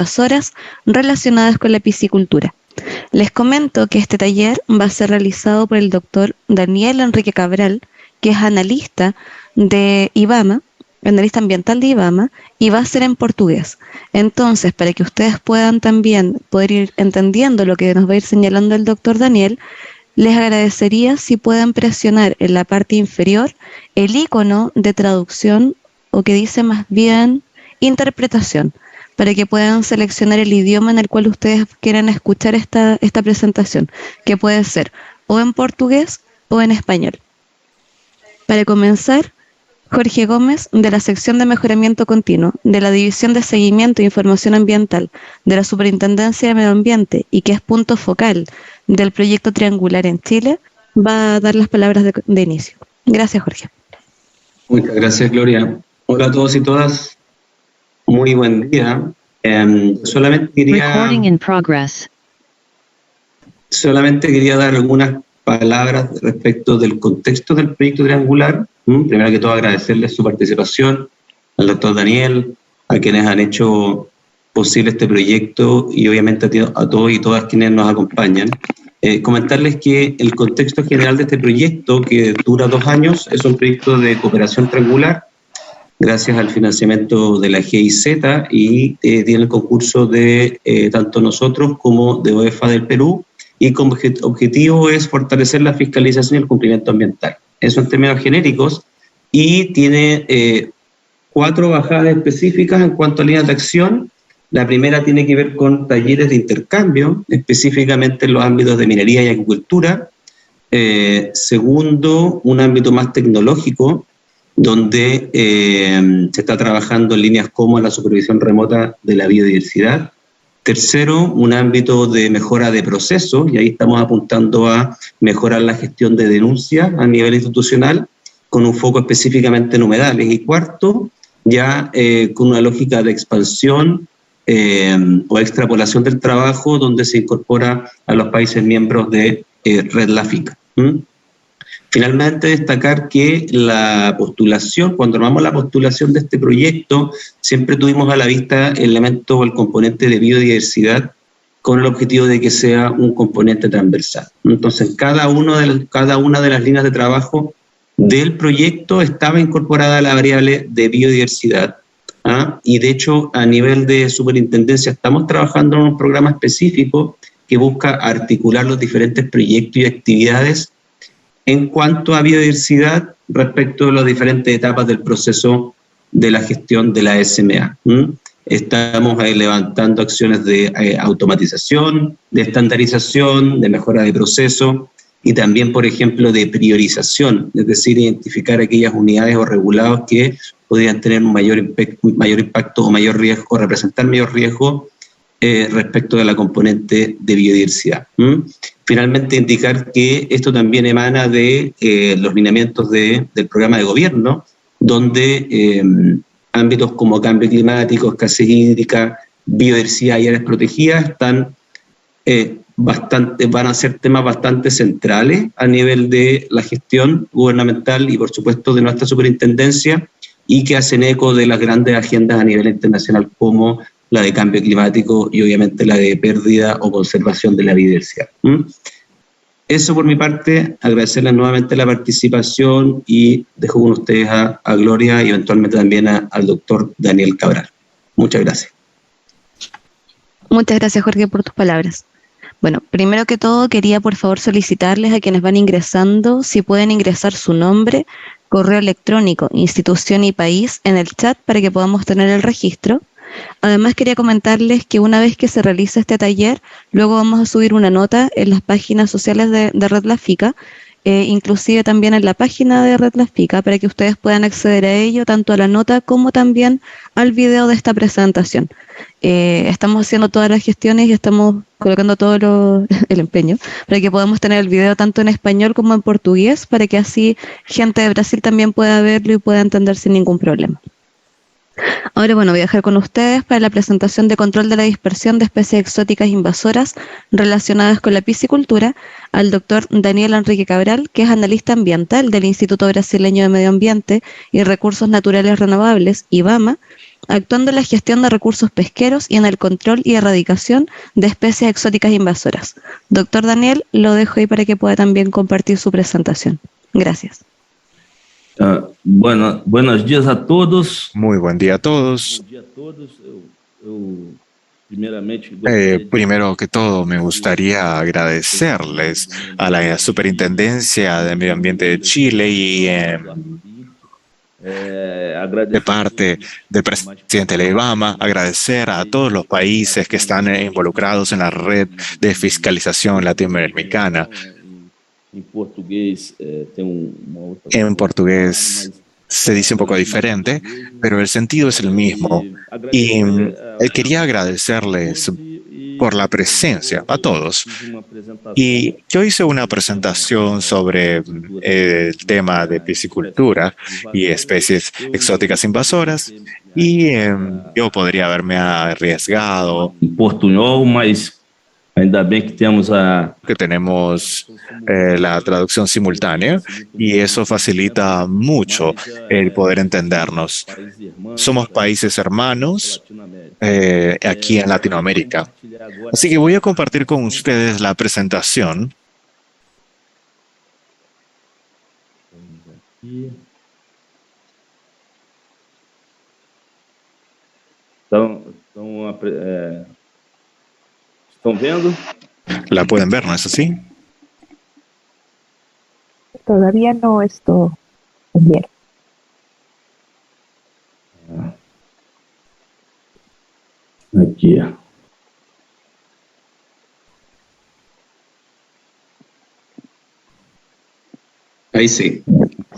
invasoras relacionadas con la piscicultura. Les comento que este taller va a ser realizado por el doctor Daniel Enrique Cabral, que es analista de IBAMA, analista ambiental de IBAMA, y va a ser en portugués. Entonces, para que ustedes puedan también poder ir entendiendo lo que nos va a ir señalando el doctor Daniel, les agradecería si pueden presionar en la parte inferior el icono de traducción o que dice más bien interpretación, para que puedan seleccionar el idioma en el cual ustedes quieran escuchar esta presentación, que puede ser o en portugués o en español. Para comenzar, Jorge Gómez, de la sección de mejoramiento continuo, de la División de Seguimiento e Información Ambiental, de la Superintendencia de Medio Ambiente y que es punto focal del proyecto Triangular en Chile, va a dar las palabras de inicio. Gracias, Jorge. Muchas gracias, Gloria. Hola a todos y todas. Muy buen día. Solamente quería dar algunas palabras respecto del contexto del proyecto Triangular. Primero que todo, agradecerles su participación, al doctor Daniel, a quienes han hecho posible este proyecto y obviamente a todos y todas quienes nos acompañan. Comentarles que el contexto general de este proyecto, que dura 2 años, es un proyecto de cooperación triangular, gracias al financiamiento de la GIZ y tiene el concurso de tanto nosotros como de OEFA del Perú, y como objetivo es fortalecer la fiscalización y el cumplimiento ambiental. Eso en términos genéricos, y tiene 4 bajadas específicas en cuanto a líneas de acción. La primera tiene que ver con talleres de intercambio, específicamente en los ámbitos de minería y agricultura. Segundo, un ámbito más tecnológico, donde se está trabajando en líneas como la supervisión remota de la biodiversidad. Tercero, un ámbito de mejora de procesos, y ahí estamos apuntando a mejorar la gestión de denuncias a nivel institucional, con un foco específicamente en humedales. Y cuarto, ya con una lógica de expansión o extrapolación del trabajo, donde se incorpora a los países miembros de Red LAFICA. Finalmente, destacar que la postulación, cuando armamos la postulación de este proyecto, siempre tuvimos a la vista el elemento o el componente de biodiversidad con el objetivo de que sea un componente transversal. Entonces, cada una de las líneas de trabajo del proyecto estaba incorporada la variable de biodiversidad. Y de hecho, a nivel de superintendencia, estamos trabajando en un programa específico que busca articular los diferentes proyectos y actividades en cuanto a biodiversidad respecto de las diferentes etapas del proceso de la gestión de la SMA. Estamos levantando acciones de automatización, de estandarización, de mejora de proceso y también, por ejemplo, de priorización, es decir, identificar aquellas unidades o regulados que podrían tener un mayor impacto o mayor riesgo, o representar mayor riesgo respecto de la componente de biodiversidad. Finalmente, indicar que esto también emana de los lineamientos del programa de gobierno, donde ámbitos como cambio climático, escasez hídrica, biodiversidad y áreas protegidas están van a ser temas bastante centrales a nivel de la gestión gubernamental y, por supuesto, de nuestra superintendencia, y que hacen eco de las grandes agendas a nivel internacional como la de cambio climático y obviamente la de pérdida o conservación de la biodiversidad. Eso por mi parte, agradecerles nuevamente la participación y dejo con ustedes a Gloria y eventualmente también al doctor Daniel Cabral. Muchas gracias. Muchas gracias, Jorge, por tus palabras. Bueno, primero que todo quería por favor solicitarles a quienes van ingresando si pueden ingresar su nombre, correo electrónico, institución y país en el chat para que podamos tener el registro. Además quería comentarles que una vez que se realice este taller, luego vamos a subir una nota en las páginas sociales de Red LAFICA, inclusive también en la página de Red LAFICA, para que ustedes puedan acceder a ello, tanto a la nota como también al video de esta presentación. Estamos haciendo todas las gestiones y estamos colocando todo el empeño para que podamos tener el video tanto en español como en portugués, para que así gente de Brasil también pueda verlo y pueda entender sin ningún problema. Ahora, bueno, voy a dejar con ustedes para la presentación de control de la dispersión de especies exóticas invasoras relacionadas con la piscicultura al doctor Daniel Enrique Cabral, que es analista ambiental del Instituto Brasileño de Medio Ambiente y Recursos Naturales Renovables, IBAMA, actuando en la gestión de recursos pesqueros y en el control y erradicación de especies exóticas invasoras. Doctor Daniel, lo dejo ahí para que pueda también compartir su presentación. Gracias. Buenos días a todos. Muy buen día a todos. Primero que todo, me gustaría agradecerles a la Superintendencia de Medio Ambiente de Chile y de parte del presidente de la IBAMA, agradecer a todos los países que están involucrados en la red de fiscalización latinoamericana. En portugués se dice un poco diferente, pero el sentido es el mismo. Y quería agradecerles por la presencia a todos. Y yo hice una presentación sobre el tema de piscicultura y especies exóticas invasoras, y yo podría haberme arriesgado. Portunhol, mas ainda bem que tenemos la traducción simultánea y eso facilita mucho el poder entendernos. Somos países hermanos aquí en Latinoamérica. Así que voy a compartir con ustedes la presentación. ¿Están viendo? La pueden ver, ¿no es así? Todavía no estoy bien. Aquí. Ahí sí.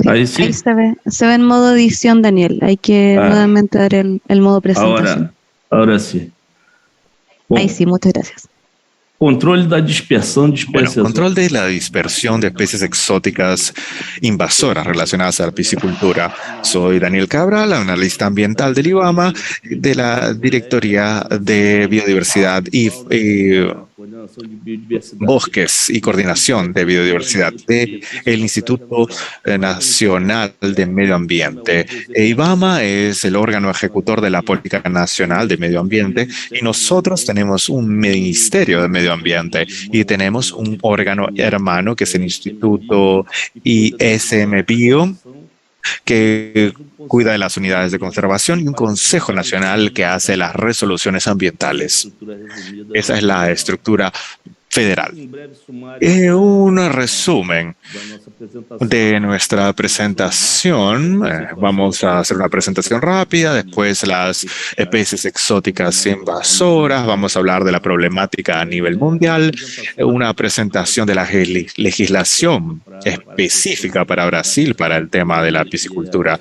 Ahí sí. Ahí se ve en modo edición, Daniel. Hay que nuevamente dar el modo presentación. Ahora sí. Ahí sí, muchas gracias. Control de dispersión de especies. Bueno, control de la dispersión de especies exóticas invasoras relacionadas a la piscicultura. Soy Daniel Cabral, analista ambiental del IBAMA, de la Directoría de Biodiversidad y Bosques y Coordinación de Biodiversidad del Instituto Nacional de Medio Ambiente. IBAMA es el órgano ejecutor de la Política Nacional de Medio Ambiente y nosotros tenemos un Ministerio de Medio Ambiente y tenemos un órgano hermano que es el Instituto ISM-Bio, que cuida de las unidades de conservación, y un Consejo Nacional que hace las resoluciones ambientales. Esa es la estructura federal. Un resumen de nuestra presentación. Vamos a hacer una presentación rápida, después las especies exóticas invasoras, vamos a hablar de la problemática a nivel mundial, una presentación de la legislación específica para Brasil para el tema de la piscicultura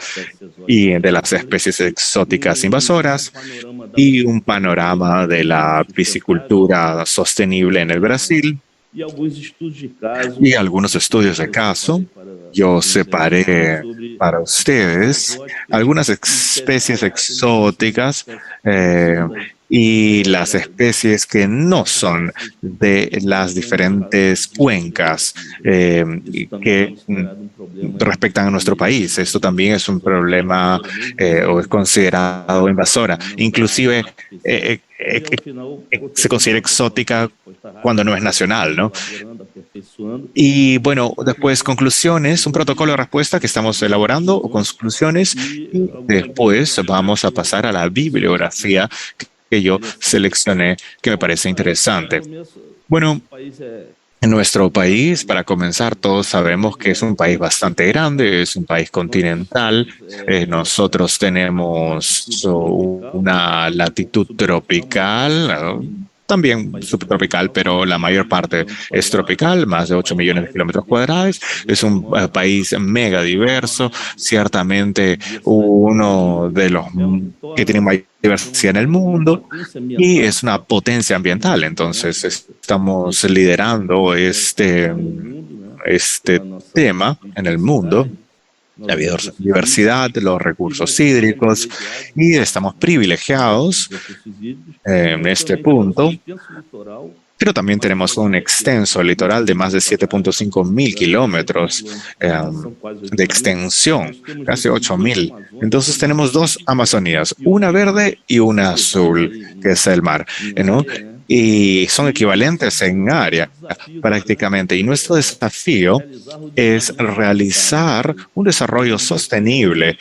y de las especies exóticas invasoras, y un panorama de la piscicultura sostenible en el Brasil y algunos estudios de caso. Yo separé para ustedes algunas especies exóticas y las especies que no son de las diferentes cuencas que respectan a nuestro país. Esto también es un problema o es considerado invasora. Inclusive se considera exótica cuando no es nacional, ¿no? Y bueno, después conclusiones, un protocolo de respuesta que estamos elaborando, o conclusiones, y después vamos a pasar a la bibliografía que yo seleccioné, que me parece interesante. Bueno, en nuestro país, para comenzar, todos sabemos que es un país bastante grande, es un país continental. Nosotros tenemos una latitud tropical, también subtropical, pero la mayor parte es tropical, más de 8 millones de kilómetros cuadrados. Es un país mega diverso, ciertamente uno de los que tiene mayor diversidad en el mundo, y es una potencia ambiental. Entonces estamos liderando este tema en el mundo, la biodiversidad, los recursos hídricos, y estamos privilegiados en este punto pero también tenemos un extenso litoral de más de 7.5 mil kilómetros de extensión, casi 8.000. Entonces tenemos dos Amazonías, una verde y una azul, que es el mar, ¿no? Y son equivalentes en área prácticamente. Y nuestro desafío es realizar un desarrollo sostenible,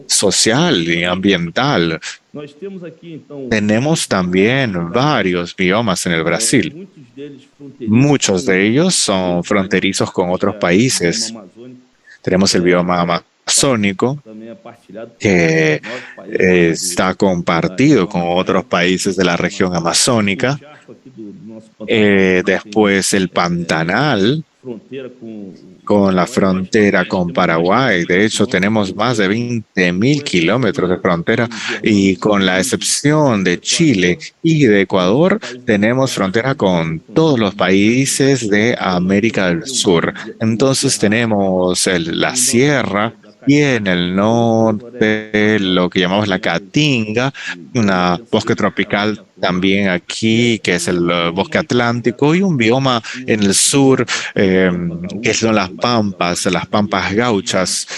social y ambiental. Tenemos también varios biomas en el Brasil. Muchos de ellos son fronterizos con otros países. Tenemos el bioma amazónico, que está compartido con otros países de la región amazónica. Después el Pantanal, con la frontera con Paraguay. De hecho, tenemos más de 20.000 kilómetros de frontera y con la excepción de Chile y de Ecuador, tenemos frontera con todos los países de América del Sur. Entonces tenemos la sierra y en el norte lo que llamamos la Caatinga, una bosque tropical también aquí, que es el bosque atlántico, y un bioma en el sur, que son las pampas gauchas,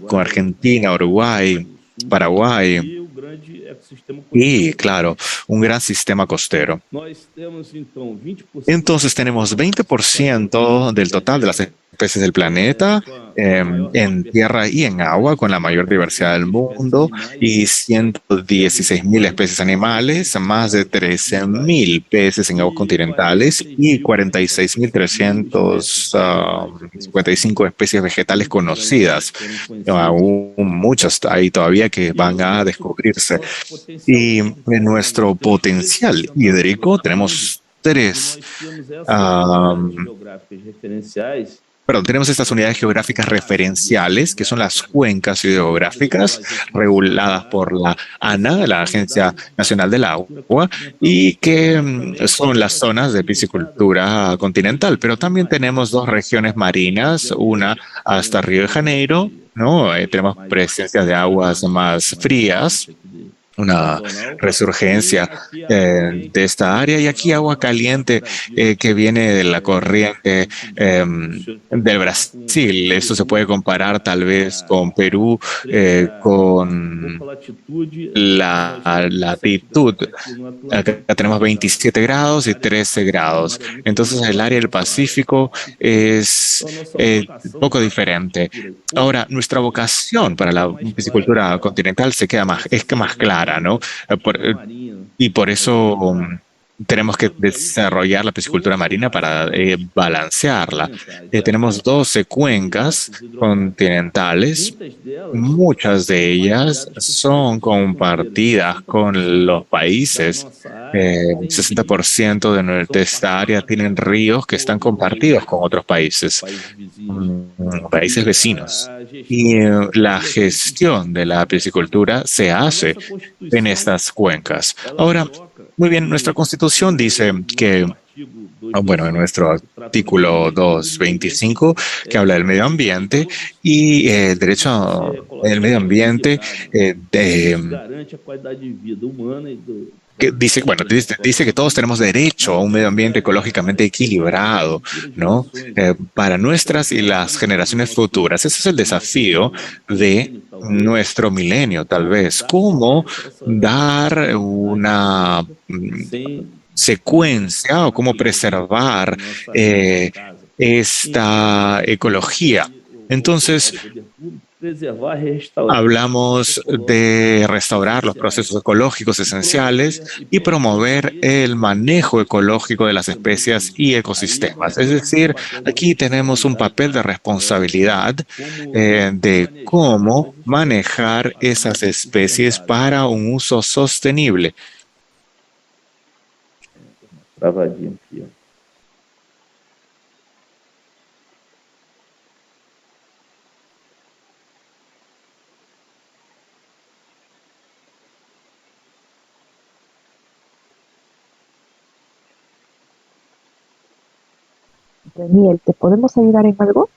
con Argentina, Uruguay, Paraguay y, claro, un gran sistema costero. Entonces tenemos 20% del total de las especies del planeta en tierra y en agua, con la mayor diversidad del mundo, y 116.000 especies animales, más de 13.000 peces en aguas continentales y 46.355 especies vegetales conocidas. Aún muchas hay todavía que van a descubrirse. Y en nuestro potencial hídrico tenemos tenemos estas unidades geográficas referenciales, que son las cuencas hidrográficas reguladas por la ANA, la Agencia Nacional del Agua, y que son las zonas de piscicultura continental. Pero también tenemos dos regiones marinas, una hasta Río de Janeiro, ¿no? Tenemos presencia de aguas más frías, una resurgencia de esta área, y aquí agua caliente que viene de la corriente del Brasil. Esto se puede comparar tal vez con Perú, con la latitud. Acá tenemos 27 grados y 13 grados. Entonces el área del Pacífico es un poco diferente. Ahora, nuestra vocación para la piscicultura continental es más clara, ¿no? Y por eso tenemos que desarrollar la piscicultura marina para balancearla. Tenemos 12 cuencas continentales. Muchas de ellas son compartidas con los países. 60% de esta área tienen ríos que están compartidos con otros países, países vecinos. Y la gestión de la piscicultura se hace en estas cuencas. Ahora, muy bien, nuestra Constitución dice que, bueno, en nuestro artículo 225, que habla del medio ambiente y el derecho al medio ambiente, que dice, bueno, dice que todos tenemos derecho a un medio ambiente ecológicamente equilibrado, ¿no? Para nuestras y las generaciones futuras. Ese es el desafío de nuestro milenio, tal vez. ¿Cómo dar una secuencia o cómo preservar esta ecología? Entonces, hablamos de restaurar los procesos ecológicos esenciales y promover el manejo ecológico de las especies y ecosistemas. Es decir, aquí tenemos un papel de responsabilidad de cómo manejar esas especies para un uso sostenible. Daniel, ¿te podemos ayudar en algo?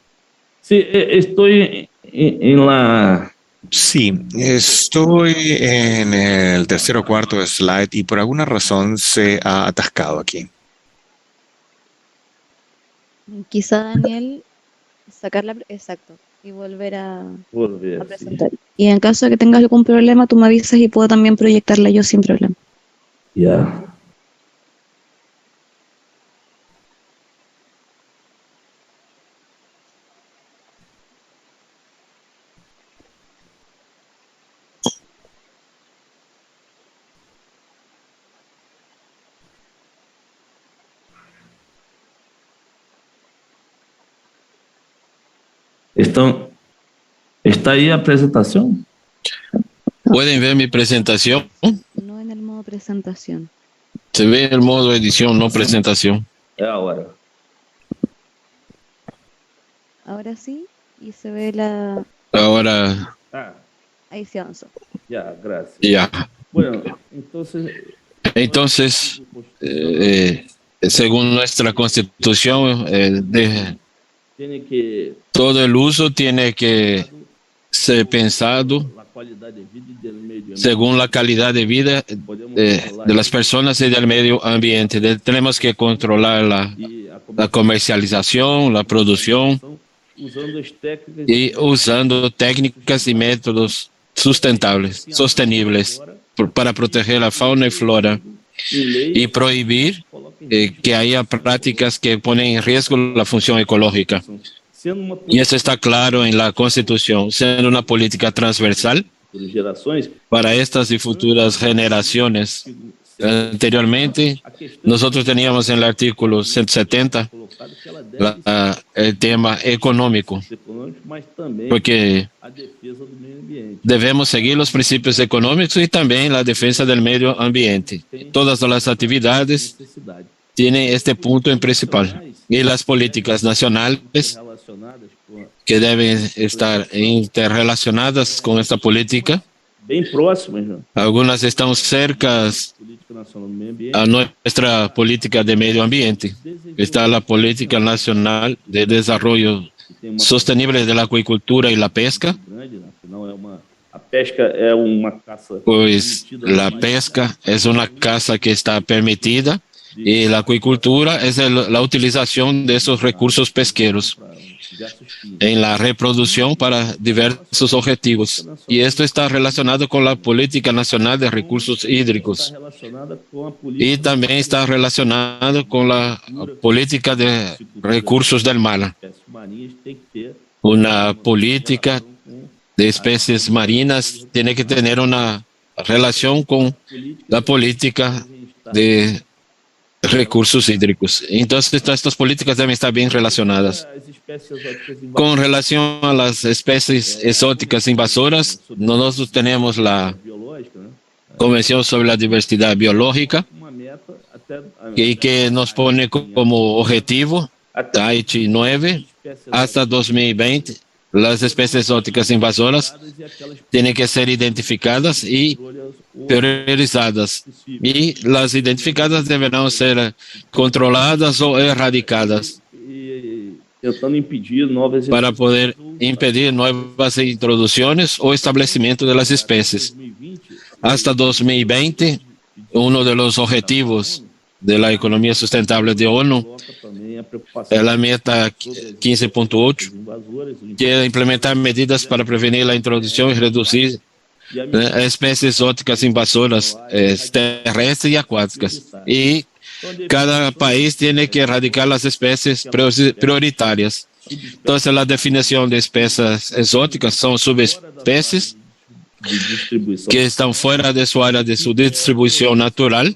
Sí, estoy en la Sí, estoy en el tercer o cuarto slide y por alguna razón se ha atascado aquí. Quizá Daniel exacto, y volver a Volver, sim. presentar. Y en caso de que tengas algún problema, tú me avisas y puedo también proyectarla yo sin problema. Yeah. Estão, está aí a apresentação? ¿Pueden ver mi presentación? No en el modo presentación. Se ve el modo edición, no presentación. É a hora. Ahora sí, y se ve la... Ahora, Ah, Ahí se avanzó. já, graças. ya. Bueno, Entonces, según nuestra constitución, tem que todo el uso tiene que ser pensado a qualidade de vida e do meio ambiente. según la calidad de vida Podemos de las personas y del medio ambiente. Tenemos que controlar la comercialización, la producción usando as técnicas y usando técnicas y métodos sostenibles para proteger la fauna y flora em lei y prohibir coloquem em que haya prácticas que ponen en riesgo la función ecológica. sendo uma Y eso está claro en la Constitución, siendo una política transversal por gerações. para estas y futuras generaciones. Anteriormente, A questão nosotros teníamos en el artículo 170 colocada que ela deve el tema económico, ser econômica, mas também porque a defesa do meio ambiente. debemos seguir los principios económicos y también la defensa del medio ambiente. Todas las actividades Necessidade. tienen este punto en principal. Y las políticas nacionales Relacionadas com que deben estar interrelacionadas con esta política. bem próximas, né? Algunas están cercas Política Nacional do Meio Ambiente. a nuestra política de medio ambiente. Está la política nacional de desarrollo Que tem uma sostenible de la acuicultura y la pesca, grande, né? Afinal, a pesca é uma caça pues permitida, la mas pesca es una caza que está permitida y la acuicultura es la utilización de esos recursos pesqueros para diversos fins. en la reproducción para diversos objetivos. Y esto está relacionado con la política nacional de recursos Está hídricos relacionada com a y política también está relacionado con la política de recursos del mar, das espécies marinhas, tem que ter una política relação com de especies marinas tiene que tener una relación con la política de recursos hídricos. Entonces, todas estas políticas deben estar bien relacionadas. as espécies exóticas em Con relación a las especies exóticas invasoras, nosotros tenemos la biológica, né? Convención sobre la Diversidad Biológica Uma meta até y que nos pone como objetivo, Tahiti 9, hasta 2020, las especies exóticas invasoras e aquelas tienen que ser identificadas y priorizadas. Y las identificadas deberán ser controladas o erradicadas e tentando impedir novas para poder impedir nuevas introducciones o establecimiento de las especies. 2020 Hasta 2020, uno de los objetivos de la economía sustentable de ONU coloca também a preocupação es la meta 15.8, invasoras o que es implementar medidas para prevenir la introducción y reducir e a especies exóticas invasoras terrestres y acuáticas. Y cada país tiene que erradicar las especies prioritarias. Entonces, la definición de especies exóticas son subespecies de distribuição que están fuera de su área de su distribución natural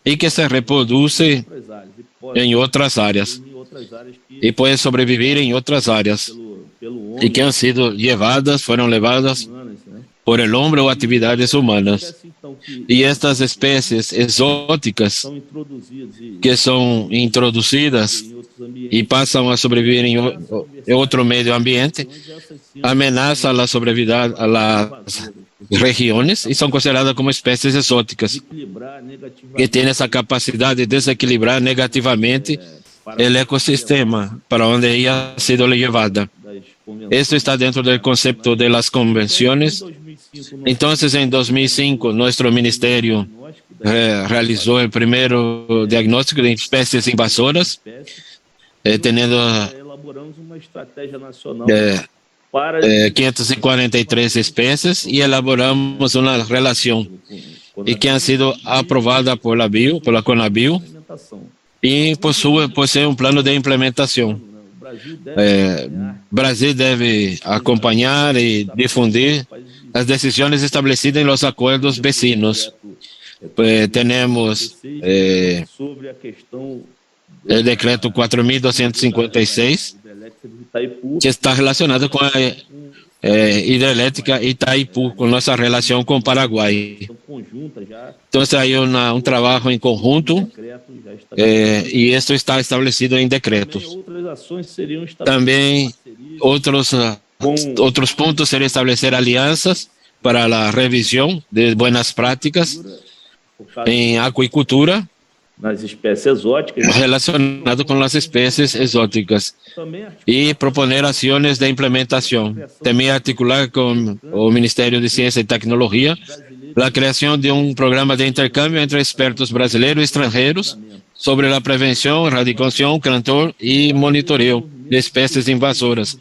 y que se reproducen das áreas e pode en otras áreas em outras áreas que y pueden sobrevivir en otras áreas pelo y homem que han sido llevadas, fueron llevadas humanas, né? por el hombre o actividades humanas. Espécies, então, que Y estas especies exóticas são introduzidas que son introducidas em outros ambientes y pasan a sobrevivir en otro medio ambiente, essas sim amenazan la sobrevivir a las regiones y son consideradas como especies exóticas equilibrar negativamente que tienen esa capacidad de desequilibrar negativamente para el ecosistema para donde ella ha sido llevada. das Esto está dentro del concepto de las convenciones. Entonces, en 2005, nuestro ministerio realizó el primer diagnóstico de especies invasoras, teniendo elaboramos uma estratégia nacional 543 especies y elaboramos una relación y que ha sido aprobada por la CONABIO y posee un plano de implementación. Brasil debe acompañar y difundir las decisiones establecidas en los acuerdos vecinos. Tenemos el decreto 4.256, que está relacionado con la hidroeléctrica Itaipu, con nuestra relación con Paraguay. Entonces hay un trabajo en conjunto y esto está establecido en decretos. También otros puntos serían establecer alianzas para la revisión de buenas prácticas en acuicultura relacionado con las especies exóticas y proponer acciones de implementación. También articular con el Ministerio de Ciencia y Tecnología la creación de un programa de intercambio entre expertos brasileños y extranjeros sobre la prevención, erradicación, control y monitoreo de especies invasoras.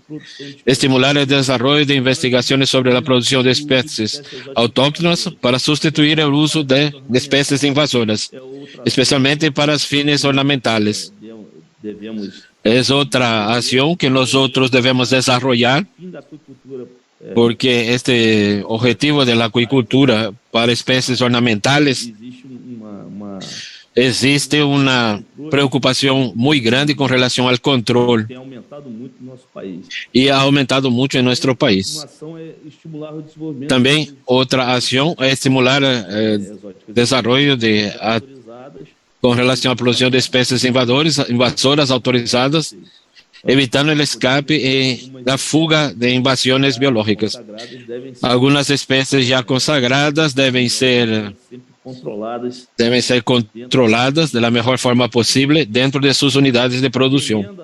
Estimular el desarrollo de investigaciones sobre la producción de especies autóctonas para sustituir el uso de especies invasoras, especialmente para fines ornamentales. Es otra acción que nosotros debemos desarrollar, porque este objetivo de la acuicultura para especies ornamentales existe una preocupación muy grande con relación al control y ha aumentado mucho en nuestro país. También otra acción es estimular el desarrollo con relación a la producción de especies invasoras autorizadas, evitando el escape y la fuga de invasiones biológicas. Algunas especies ya consagradas deben ser controladas de la mejor forma posible dentro de sus unidades de producción.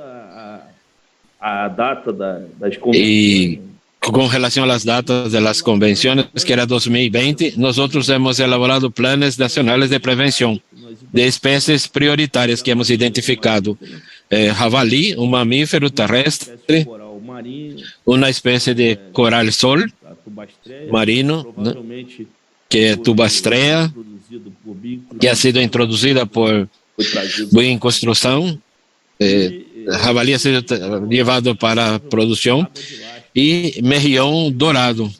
Y con relación a las datas de las convenciones, que era 2020, nosotros hemos elaborado planes nacionales de prevención de especies prioritarias que hemos identificado. Jabalí, un mamífero terrestre, una especie de coral sol marino, ¿no?, que es Tubastrea, que ha sido introducida por Boeing Construcción. Jabalí ha sido llevado para producción, y mejillón dorado,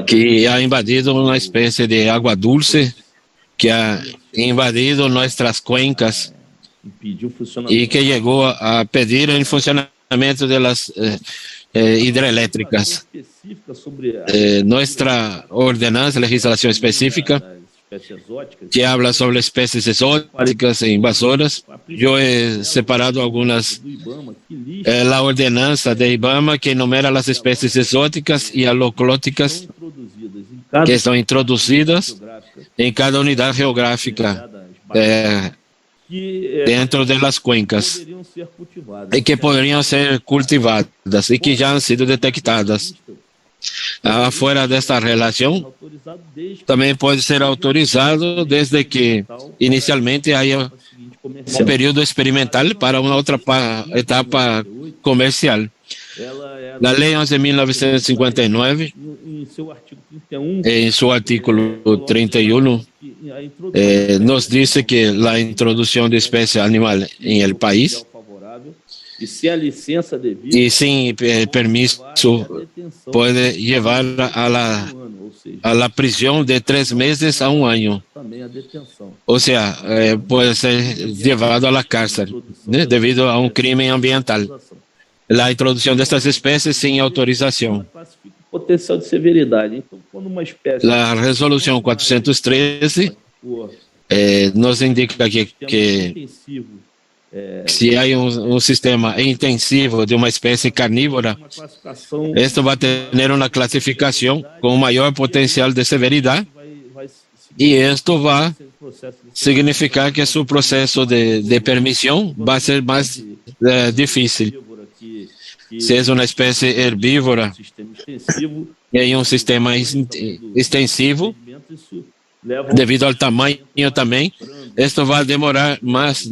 que ha invadido una especie de agua dulce que ha invadido nuestras cuencas y que llegó a pedir el funcionamiento de las hidroeléctricas. Nuestra ordenanza, legislación específica que habla sobre especies exóticas e invasoras. Yo he separado algunas. La ordenanza de IBAMA, que enumera las especies exóticas y aloclóticas que son introducidas en cada unidad geográfica dentro de las cuencas y que podrían ser cultivadas y que ya han sido detectadas. Afuera de esta relación, también puede ser autorizado desde que inicialmente haya un periodo experimental para una otra etapa comercial. La ley 11.959, en su artículo 31, nos dice que la introducción de especie animal en el país y sin permiso puede llevar a la prisión de 3 meses a 1 año. O sea, puede ser llevado a la cárcel, ¿no?, debido a un crimen ambiental. La introducción de estas especies sin autorización. La resolución 413 nos indica que si hay un sistema intensivo de una especie carnívora, esto va a tener una clasificación con mayor potencial de severidad, y esto va a significar que su proceso de permisión va a ser más difícil. si es una especie herbívora en un sistema extensivo, debido al tamaño también, esto va a demorar más.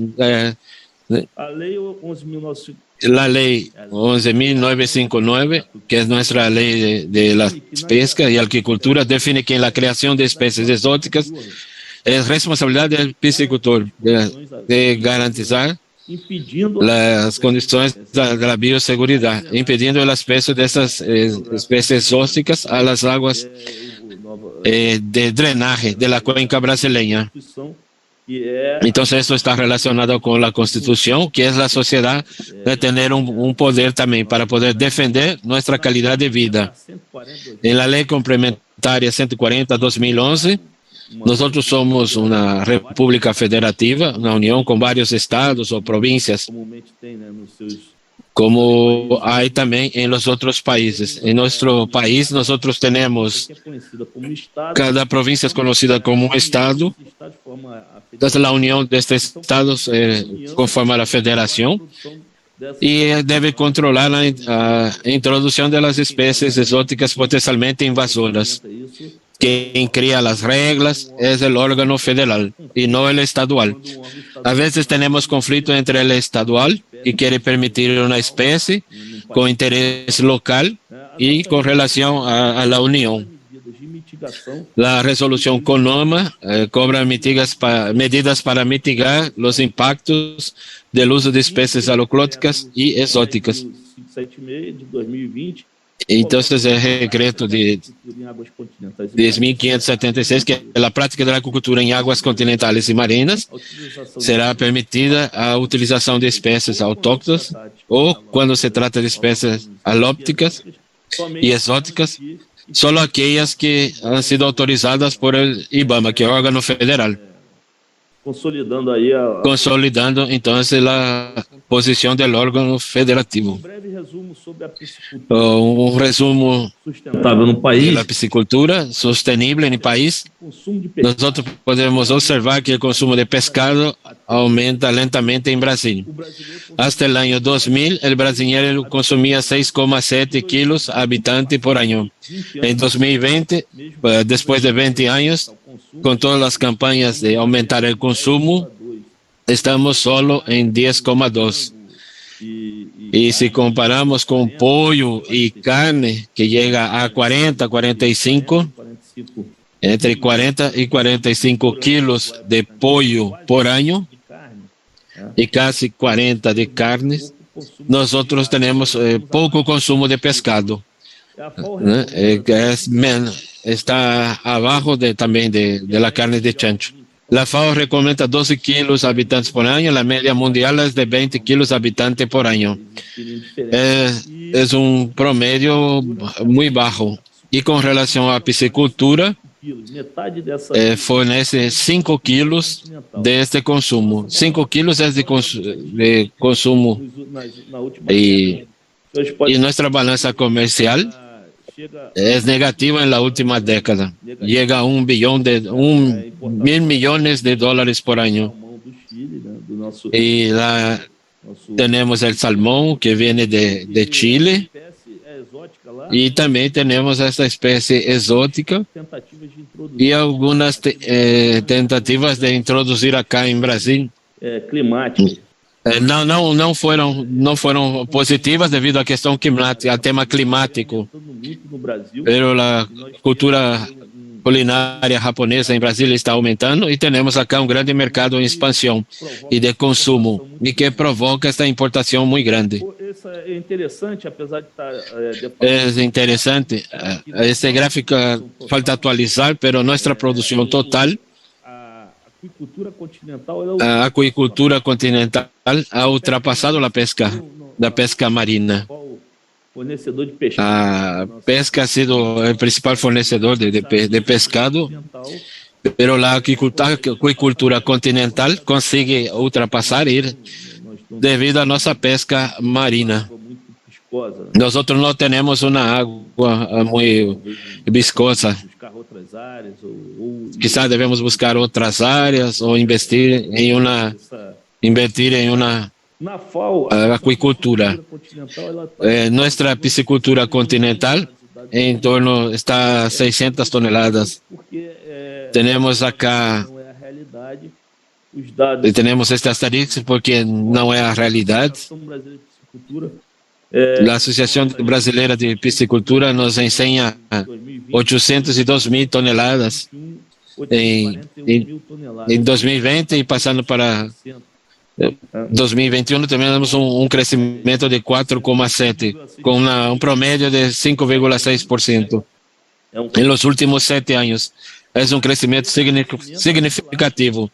La ley 11.959, que es nuestra ley de la pesca y agricultura, define que la creación de especies exóticas es responsabilidad del piscicultor de garantizar las condiciones de la bioseguridad, impidiendo el acceso de estas especies exóticas a las aguas de drenaje de la cuenca brasileña. Entonces esto está relacionado con la Constitución, que es la sociedad de tener un poder también para poder defender nuestra calidad de vida. En la ley complementaria 140-2011, nosotros somos una república federativa, una unión con varios estados o provincias, como hay también en los otros países. En nuestro país nosotros tenemos, cada provincia es conocida como un estado. Entonces la unión de estos estados conforma la federación y debe controlar la introducción de las especies exóticas potencialmente invasoras. Quien crea las reglas es el órgano federal y no el estadual. A veces tenemos conflicto entre el estadual, que quiere permitir una especie con interés local, y con relación a la unión. La resolución CONOMA cobra medidas para mitigar los impactos del uso de especies aloclóticas y exóticas. Entonces el decreto de 10.576, que es la práctica de la acuicultura en aguas continentales y marinas, será permitida a utilización de especies autóctonas o, cuando se trata de especies alópticas y exóticas, solo aquellas que han sido autorizadas por el IBAMA, que es el órgano federal. Consolidando entonces la posición del órgano federativo. Un resumo de la piscicultura sostenible en el país. Nosotros podemos observar que el consumo de pescado aumenta lentamente en Brasil. Hasta el año 2000, el brasileño consumía 6,7 kilos habitante por año. En 2020, después de 20 años, con todas las campañas de aumentar el consumo, estamos solo en 10,2. Y si comparamos con pollo y carne, que llega a 40, 45, entre 40 y 45 kilos de pollo por año y casi 40 de carnes, nosotros tenemos poco consumo de pescado. Está abajo también de la carne de chancho. La FAO recomienda 12 kilos habitantes por año, la media mundial es de 20 kilos habitantes por año. Es un promedio muy bajo. Y con relación a piscicultura, fornece 5 kilos de este consumo. 5 kilos es de consumo. Y nuestra balanza comercial es negativa en la última década. Llega a $1.000 millones de dólares por año. Y tenemos el salmón que viene de Chile. Y también tenemos esta especie exótica y algunas tentativas de introducir acá en Brasil. No fueron positivas debido a cuestión climática, al tema climático. Pero la cultura culinaria japonesa en Brasil está aumentando y tenemos acá un grande mercado en expansión y de consumo, y que provoca esta importación muy grande. Es interesante. Este gráfico falta actualizar, pero nuestra producción total, la acuicultura continental ha ultrapasado la pesca marina. La pesca ha sido el principal fornecedor de pescado, pero la acuicultura continental consigue ultrapasar debido a nuestra pesca marina. Nosotros no tenemos una agua muy viscosa. Quizás debemos buscar otras áreas o invertir en una Na FAO, a acuicultura. continental, ela Nuestra piscicultura continental en torno está a 600 toneladas. porque Tenemos acá, não é a realidade. Os dados tenemos estas estadísticas porque no es la realidad. da Associação Brasileira de Piscicultura La Asociación Brasileira de Piscicultura nos enseña 802.000 toneladas 841 mil toneladas. en 2020 y pasando para 2021 tenemos un crecimiento de 4,7 con un promedio de 5,6% en los últimos 7 años. Es un crecimiento significativo.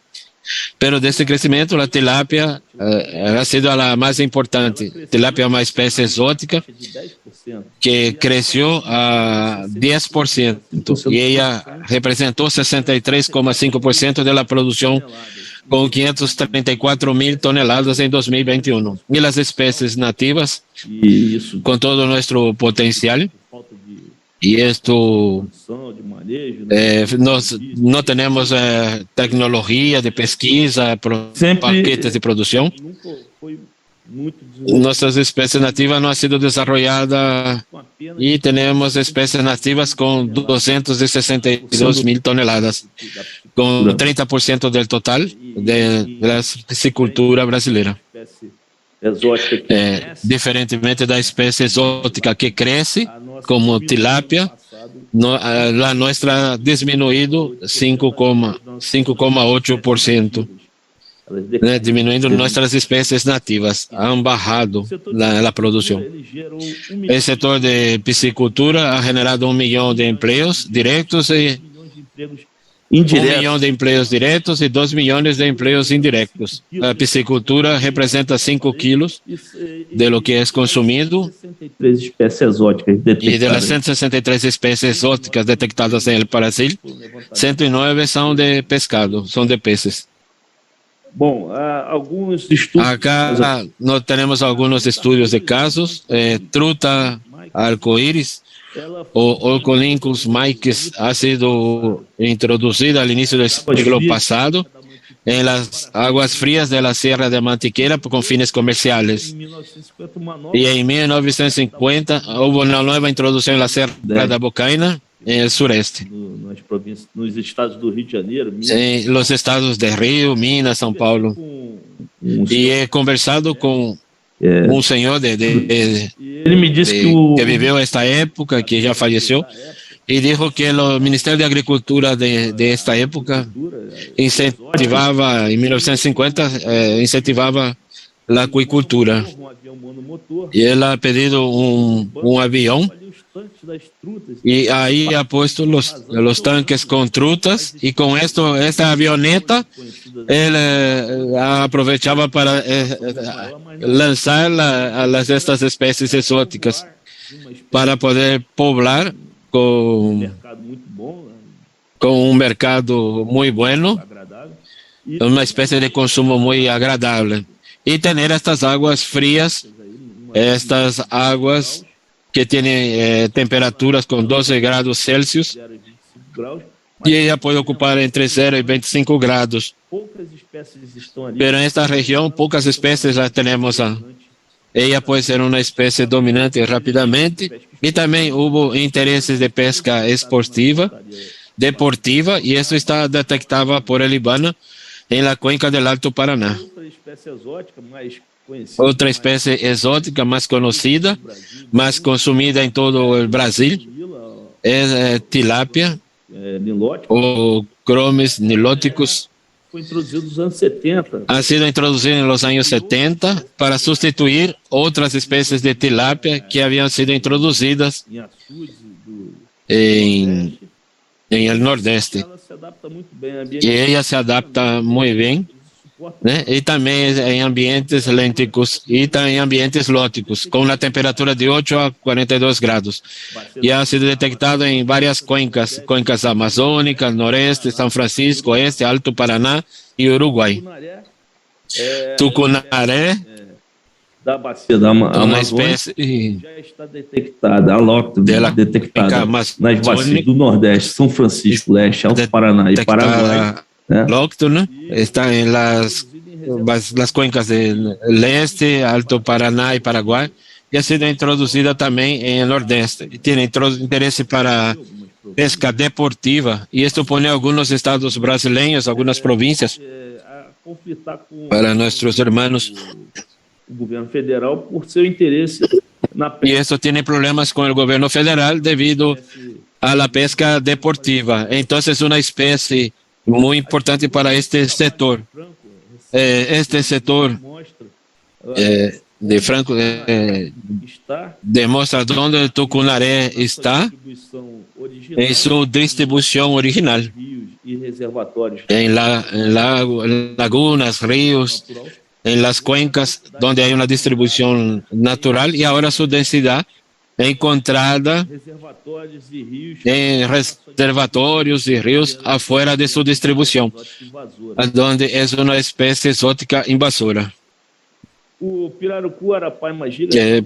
Pero de ese crecimiento, la tilapia ha sido la más importante. Tilapia es una especie exótica De 10%. que creció a 10% y ella representó 63,5% de la producción con 534.000 toneladas en 2021. Y las especies nativas, E isso, con todo nuestro potencial, falta de y esto produção, de manejo, no tenemos tecnología de pesquisa, paquetes de producción. nunca foi muito desenvolvido Nuestras especies nativas no han sido desarrolladas com apenas y tenemos especies nativas con 262.000 toneladas, con 30% del total de la piscicultura brasileira. espécie exótica que Diferentemente da espécie exótica que cresce, a nossa como diminuiu tilápia, no passado, la nuestra ha disminuido 5,8%. elas Disminuyendo nuestras especies nativas, han bajado la producción. Ele gerou 1 milhão El sector de piscicultura ha generado 1 millón de empleos directos y de empregos 1 millón de empleos directos y 2 millones de empleos indirectos. La piscicultura representa 5 kilos de lo que es consumido 63 espécies exóticas y de las detectadas. 163 especies exóticas detectadas en el Brasil, 109 son de pescado, son de peces. Bom, há alguns estudos Acá no tenemos algunos estudios de casos. Truta arcoíris ela o Orcolycus maicis ha sido introducida al inicio del siglo pasado en las aguas frías de la Sierra de Mantiqueira con fines comerciales. em 1950 uma nova Y en 1950 hubo una nueva introducción en la Sierra da Bocaina, en el sureste. nas províncias, nos estados do Rio de Janeiro, Minas, En los estados de Río, Minas, São Paulo. Y he conversado con un señor e ele me disse que que vivió esta época, que ya falleció, y dijo que el Ministerio de Agricultura de esta época incentivaba, en 1950, incentivava la acuicultura. avião monomotor Y él ha pedido un avión ali os tanques das trutas y ahí ha puesto los tanques con trutas y con esto, esta avioneta, él aprovechaba para lanzar estas especies exóticas para poder poblar con mercado muito bom, né, un mercado muy bueno, agradável. una especie de consumo muy agradable. Y tener estas aguas frías, estas aguas que tienen temperaturas con 12 grados Celsius 0 e 25 graus. y ella puede ocupar entre 0 y 25 grados. Poucas espécies estão ali. Pero en esta región pocas especies las tenemos. Ella puede ser una especie dominante rápidamente y también hubo intereses de pesca deportiva y eso está detectado por el IBAMA en la cuenca del Alto Paraná. Outra espécie exótica mais conhecida Otra especie exótica más conocida, más consumida en todo el Brasil, es tilapia nilótica, o Chromis niloticus. foi introduzido nos anos 70. Ha sido introducido en los años 70 para sustituir otras especies de tilapia que habían sido introducidas Em açudes do en el Nordeste. ela se adapta muito bem a ambiente Y ella se adapta muy bien, suporta ¿eh? Y también en ambientes lênticos y también en ambientes lóticos, con una temperatura de 8 a 42 grados. Y ha sido detectado en varias cuencas amazónicas, Noreste, San Francisco, Oeste, Alto Paraná y Uruguay. tucunaré Tucunaré, da bacia da una Amazônia especie já está detectada, alóctone dela detectada cuenca nas bacias do Nordeste, São Francisco, Leste, Alto Paraná e Paraguai. detectada né? autóctona, está en las las cuencas del este, Alto Paraná y Paraguay, y ha sido introducida también en el Nordeste. Tiene interés para pesca deportiva, y esto pone algunos estados brasileños, algunas provincias, para nuestros hermanos. O governo federal por seu interesse na Y pesca. esto tiene problemas con el gobierno federal debido a la pesca deportiva. Entonces, una especie muy importante para este sector. Este sector de Franco Está demuestra dónde el tucunaré está distribuição original en su distribución original, rios e reservatórios en lagunas, ríos, natural. en las cuencas donde hay una distribución natural, y ahora su densidad encontrada Reservatórios e rios en reservatorios y ríos afuera de su distribución, invasora. donde es una especie exótica invasora. O pirarucu arapaima giga Que é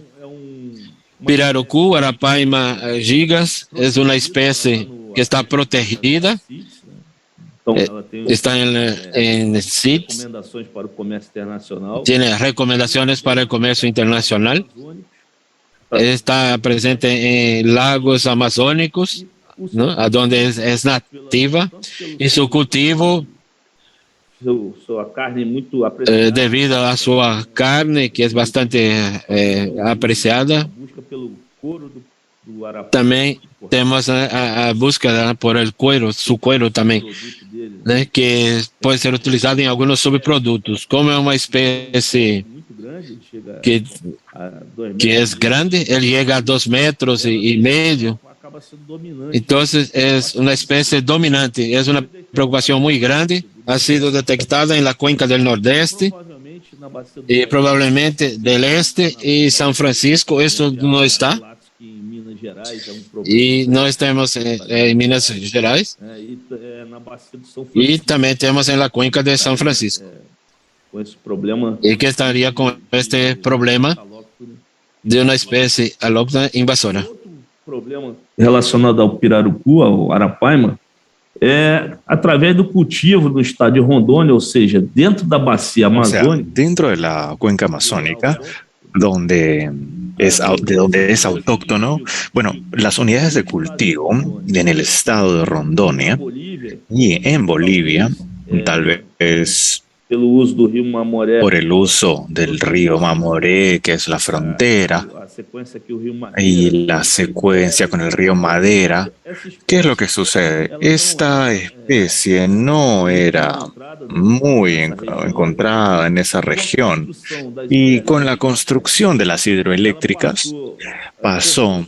Pirarucu, Arapaima gigas, es una especie que está protegida, Então, ela tem está en CITES, recomendações para o comércio internacional. tiene recomendaciones para el comercio internacional, está presente en lagos amazónicos, ¿no? A donde es nativa, y su cultivo, Sua carne muito apreciada. debido a su carne, que es bastante apreciada. Busca pelo couro do arapaima. También tenemos a búsqueda por el cuero, su cuero también, Produto dele ¿no? Que puede ser utilizado en algunos subproductos. Como es una especie muito grande, ele chega que, a 2 que metros. es grande, él llega a 2 metros y medio. Acaba sendo dominante. Entonces es una especie dominante, es una preocupación muy grande. Ha sido detectada en la cuenca del Nordeste Provavelmente na bacia do y probablemente del Este y San Francisco. Esto no está, Relatos que em Minas Gerais é problema. y no estamos en Minas Gerais, Na bacia do São y Francisco también tenemos en la cuenca de San Francisco. com esse problema ¿Y qué estaría con este problema alóctone. de una especie alóctona invasora? Outro problema relacionado ao pirarucu, ao arapaima, é através do cultivo no estado de Rondônia, ou seja, dentro da bacia O sea, amazônica, dentro de la cuenca amazónica, donde de donde es autóctono, bueno, las unidades de cultivo en el estado de Rondônia Bolívia, y en Bolivia, tal vez pelo uso do rio Mamoré, por el uso del río Mamoré, que es la frontera, a sequência que o rio y la secuencia con el río Madera, ¿qué es lo que sucede? Esta especie no era muy encontrada en esa región, y con la construcción de las hidroeléctricas pasó,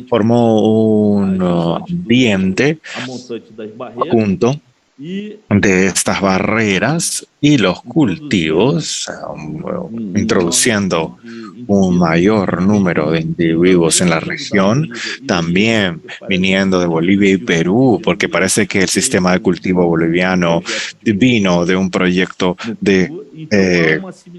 formó un ambiente junto de estas barreras y los cultivos, introduciendo un mayor número de individuos en la región, también viniendo de Bolivia y Perú, porque parece que el sistema de cultivo boliviano vino de un proyecto de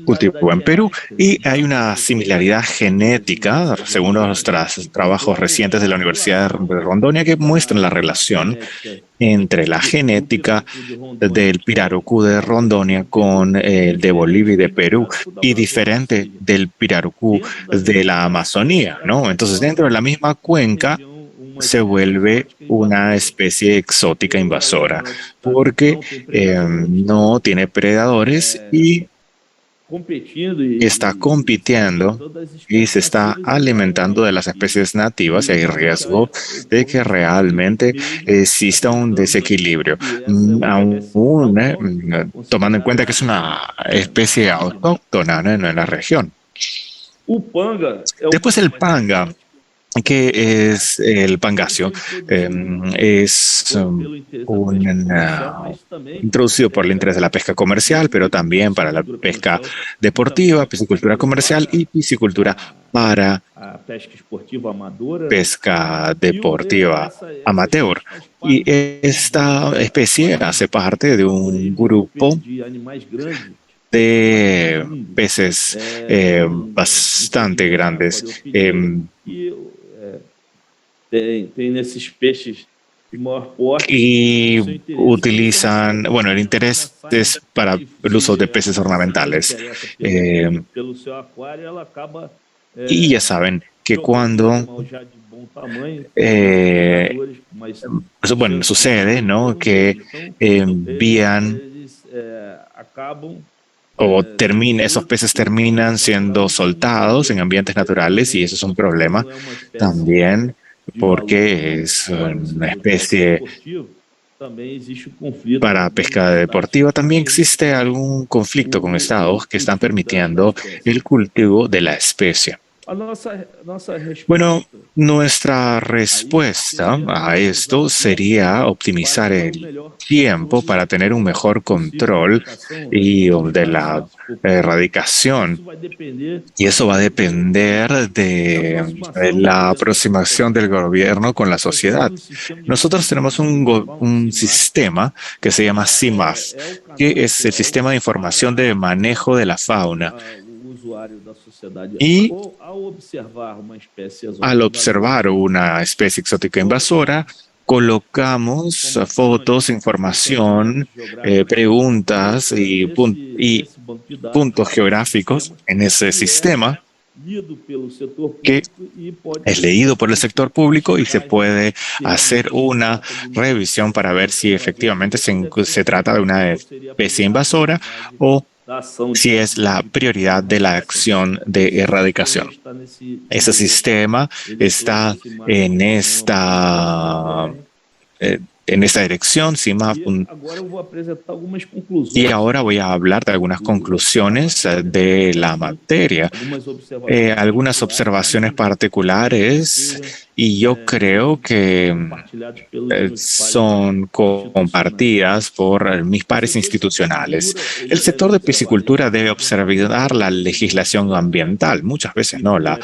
cultivo en Perú, y hay una similaridad genética, según los trabajos recientes de la Universidad de Rondônia, que muestran la relación entre la genética del pirarucú de Rondônia con el de Bolivia y de Perú, y diferente del pirarucú de la Amazonía, ¿no? Entonces, dentro de la misma cuenca se vuelve una especie exótica invasora, porque no tiene predadores y está compitiendo y se está alimentando de las especies nativas, y hay riesgo de que realmente exista un desequilibrio, aún tomando en cuenta que es una especie autóctona, ¿no?, en la región. Después el panga, que es el pangacio, es introducido por el interés de la pesca comercial, pero también para la pesca deportiva, piscicultura comercial y piscicultura para pesca deportiva amateur. Y esta especie hace parte de un grupo de peces bastante grandes. Tem nesses peixes y utilizan, bueno, el interés es para el uso de peces ornamentales. Y ya saben que cuando bueno, sucede, ¿no? Que envían esos peces terminan siendo soltados en ambientes naturales y eso es un problema también porque es una especie para pesca deportiva. También existe algún conflicto con estados que están permitiendo el cultivo de la especie. Bueno, nuestra respuesta a esto sería optimizar el tiempo para tener un mejor control de la erradicación. Y eso va a depender de la aproximación del gobierno con la sociedad. Nosotros tenemos un sistema que se llama CIMAF, que es el Sistema de Información de Manejo de la Fauna. Y al observar una especie exótica invasora, colocamos fotos, información, preguntas y puntos geográficos en ese sistema que es leído por el sector público y se puede hacer una revisión para ver si efectivamente se trata de una especie invasora o si es la prioridad de la acción de erradicación. Ese sistema está en esta dirección, CIMAF. Y ahora voy a hablar de algunas conclusiones de la materia, algunas observaciones particulares, y yo creo que son compartidas por mis pares institucionales. El sector de piscicultura debe observar la legislación ambiental. Muchas veces no la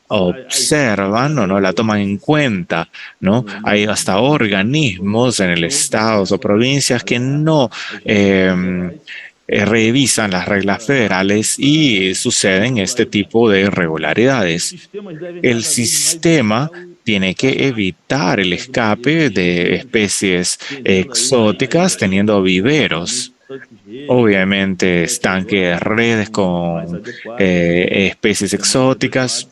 observan o no la toman en cuenta, ¿no? Hay hasta organismos en el estados o provincias que no revisan las reglas federales y suceden este tipo de irregularidades. El sistema tiene que evitar el escape de especies exóticas teniendo viveros. Obviamente, estanques, redes con especies exóticas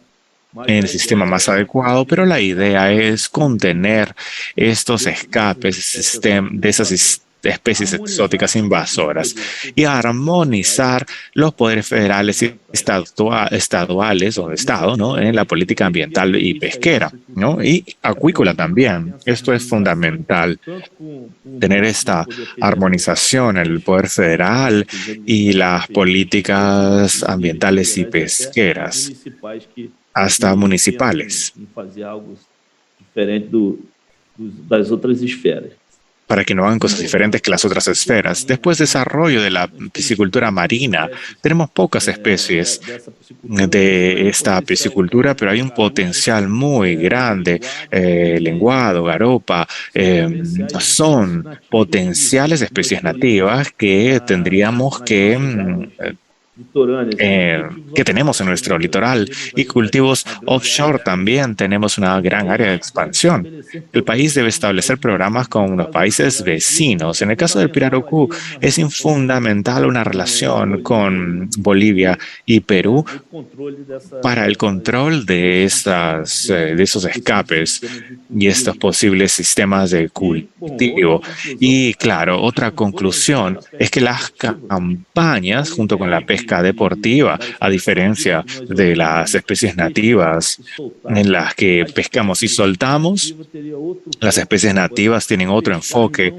en el sistema más adecuado, pero la idea es contener estos escapes de esas especies exóticas invasoras y armonizar los poderes federales y estaduales o de Estado, ¿no? En la política ambiental y pesquera, ¿no? Y acuícola también. Esto es fundamental, tener esta armonización en el poder federal y las políticas ambientales y pesqueras, hasta municipales, para que no hagan cosas diferentes que las otras esferas. Después, desarrollo de la piscicultura marina. Tenemos pocas especies de esta piscicultura, pero hay un potencial muy grande. Lenguado, garopa, son potenciales especies nativas que tendríamos que tenemos en nuestro litoral, y cultivos offshore también tenemos una gran área de expansión. El país debe establecer programas con los países vecinos. En el caso del Pirarucú es fundamental una relación con Bolivia y Perú para el control de esos escapes y estos posibles sistemas de cultivo. Y claro, otra conclusión es que las campañas junto con la pesca deportiva, a diferencia de las especies nativas en las que pescamos y soltamos, las especies nativas tienen otro enfoque,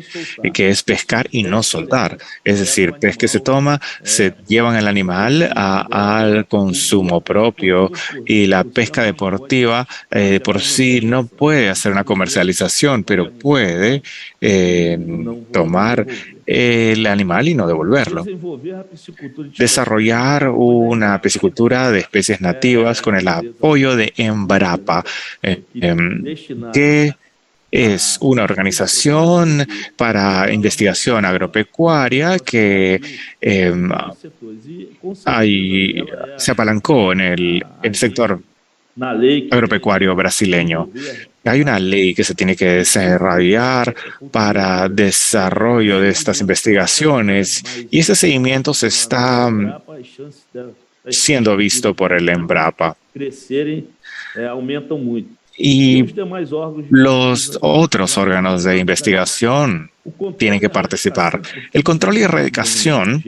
que es pescar y no soltar. Es decir, pez que se toma, se llevan el animal al consumo propio, y la pesca deportiva por sí no puede hacer una comercialización, pero puede tomar el animal y no devolverlo. Desarrollar una piscicultura de especies nativas con el apoyo de Embrapa, que es una organización para investigación agropecuaria que se apalancó en el sector agropecuario brasileño. Hay una ley que se tiene que desarrollar para desarrollo de estas investigaciones y ese seguimiento se está siendo visto por el Embrapa. Y los otros órganos de investigación tienen que participar. El control y erradicación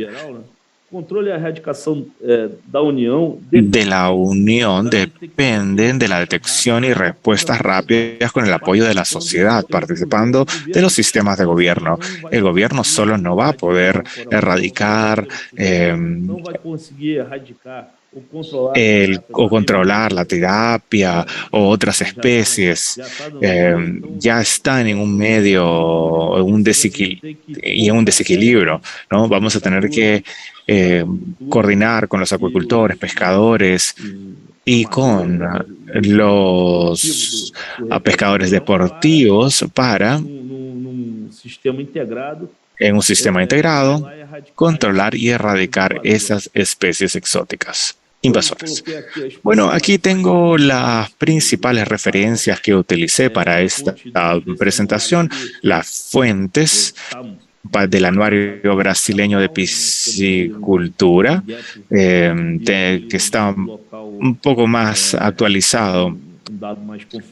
de la Unión dependen de la detección y respuestas rápidas con el apoyo de la sociedad, participando de los sistemas de gobierno. El gobierno solo no va a poder erradicar o controlar la terapia o otras especies. Ya están en un medio en un desequilibrio, ¿no? Vamos a tener que coordinar con los acuicultores, pescadores y con los pescadores deportivos para, en un sistema integrado, controlar y erradicar esas especies exóticas invasoras. Bueno, aquí tengo las principales referencias que utilicé para esta presentación, las fuentes del Anuario Brasileño de Piscicultura, que está un poco más actualizado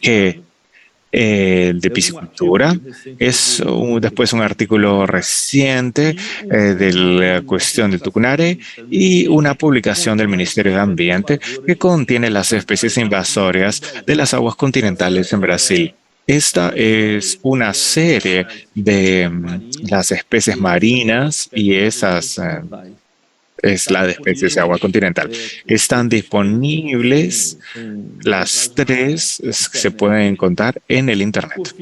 que de piscicultura. Es después un artículo reciente de la cuestión del tucunare y una publicación del Ministerio de Ambiente que contiene las especies invasorias de las aguas continentales en Brasil. Esta es una serie de las especies marinas y esas es la de especies de agua continental. Están disponibles las tres, se pueden encontrar en el Internet.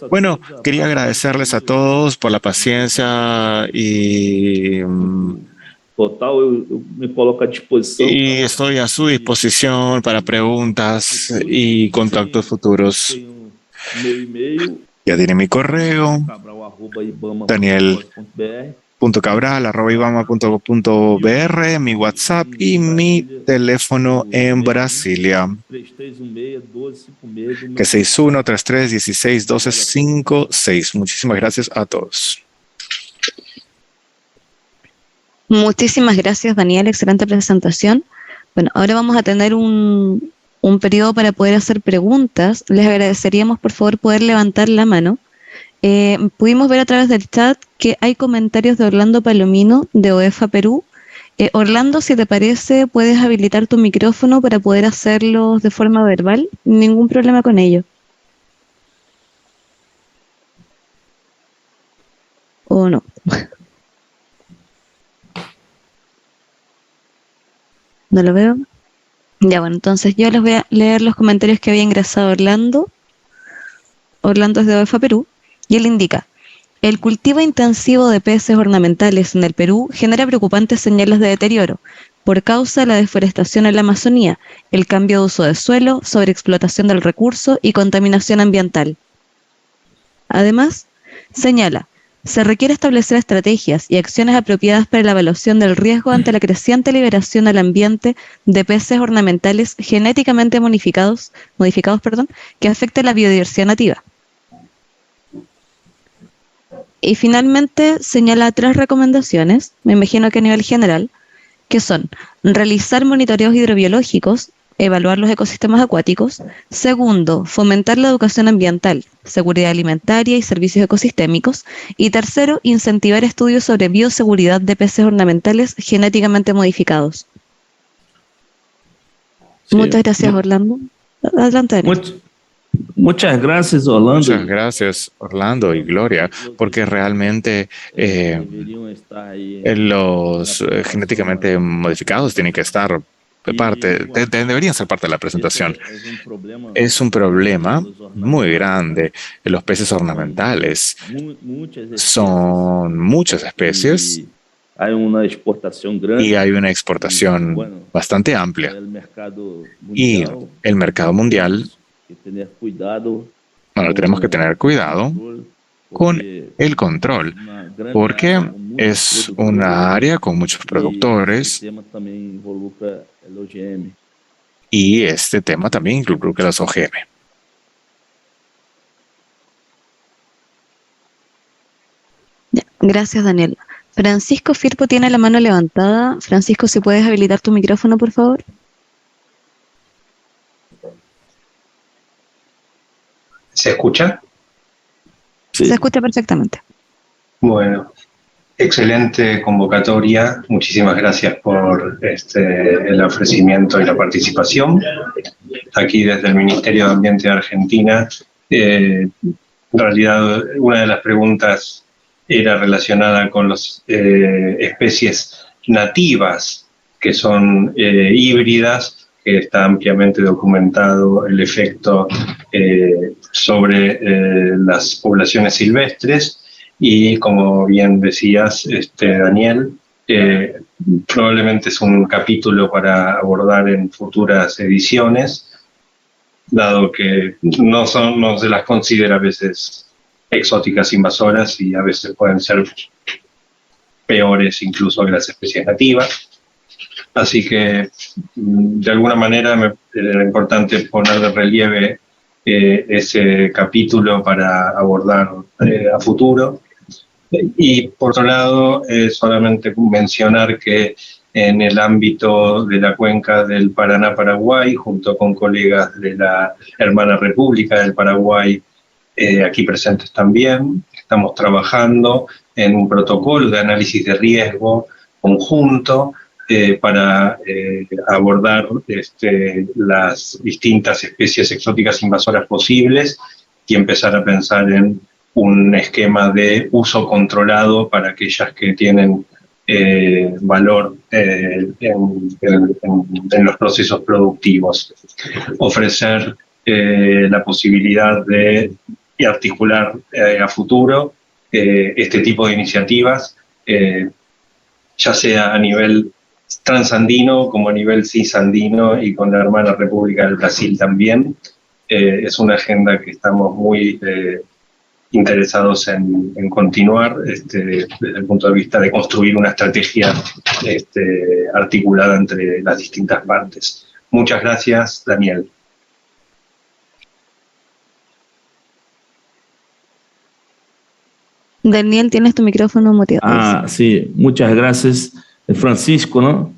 Bueno, quería agradecerles a todos por la paciencia y estoy a su disposición para preguntas y contactos futuros. Ya tiene mi correo, daniel.cabral@ibama.br, mi WhatsApp y mi teléfono en Brasilia, que es 6133161256. Muchísimas gracias a todos. Muchísimas gracias, Daniel. Excelente presentación. Bueno, ahora vamos a tener un periodo para poder hacer preguntas. Les agradeceríamos, por favor, poder levantar la mano. Pudimos ver a través del chat que hay comentarios de Orlando Palomino de OEFA Perú. Orlando, si te parece, puedes habilitar tu micrófono para poder hacerlos de forma verbal. Ningún problema con ello. ¿O no? ¿No lo veo? Ya, bueno, entonces yo les voy a leer los comentarios que había ingresado Orlando. Orlando es de OEFA Perú. Y él indica: el cultivo intensivo de peces ornamentales en el Perú genera preocupantes señales de deterioro por causa de la deforestación en la Amazonía, el cambio de uso de suelo, sobreexplotación del recurso y contaminación ambiental. Además, señala: se requiere establecer estrategias y acciones apropiadas para la evaluación del riesgo ante la creciente liberación al ambiente de peces ornamentales genéticamente modificados, que afecte la biodiversidad nativa. Y finalmente señala 3 recomendaciones, me imagino que a nivel general, que son: realizar monitoreos hidrobiológicos, evaluar los ecosistemas acuáticos. Segundo, fomentar la educación ambiental, seguridad alimentaria y servicios ecosistémicos. Y tercero, incentivar estudios sobre bioseguridad de peces ornamentales genéticamente modificados. Sí. Muchas gracias, Orlando. Adelante. Muchas gracias, Orlando. Muchas gracias, Orlando y Gloria, porque realmente los genéticamente modificados tienen que estar deberían ser parte de la presentación. Es un problema muy grande. Los peces ornamentales son muchas especies y hay una exportación bastante amplia. Y el mercado mundial, bueno, tenemos que tener cuidado con el control, porque es una área con muchos productores y este tema también involucra los OGM. Gracias, Daniel. Francisco Firpo tiene la mano levantada. Francisco, si puedes habilitar tu micrófono, por favor. ¿Se escucha? Sí. Se escucha perfectamente. Bueno, excelente convocatoria. Muchísimas gracias por el ofrecimiento y la participación. Aquí desde el Ministerio de Ambiente de Argentina, en realidad una de las preguntas era relacionada con las especies nativas que son híbridas, que está ampliamente documentado el efecto sobre las poblaciones silvestres. Y como bien decías, Daniel, probablemente es un capítulo para abordar en futuras ediciones, dado que no se las considera a veces exóticas invasoras y a veces pueden ser peores incluso que las especies nativas. Así que, de alguna manera, era importante poner de relieve ese capítulo para abordar a futuro. Y por otro lado, solamente mencionar que en el ámbito de la cuenca del Paraná-Paraguay, junto con colegas de la hermana República del Paraguay, aquí presentes también, estamos trabajando en un protocolo de análisis de riesgo conjunto para abordar las distintas especies exóticas invasoras posibles y empezar a pensar en un esquema de uso controlado para aquellas que tienen valor en los procesos productivos. Ofrecer la posibilidad de articular a futuro este tipo de iniciativas, ya sea a nivel transandino como a nivel cisandino y con la hermana República del Brasil también. Es una agenda que estamos muy interesados en continuar desde el punto de vista de construir una estrategia articulada entre las distintas partes. Muchas gracias, Daniel. Daniel, tienes tu micrófono muteado. Ah, sí, muchas gracias, Francisco, ¿no?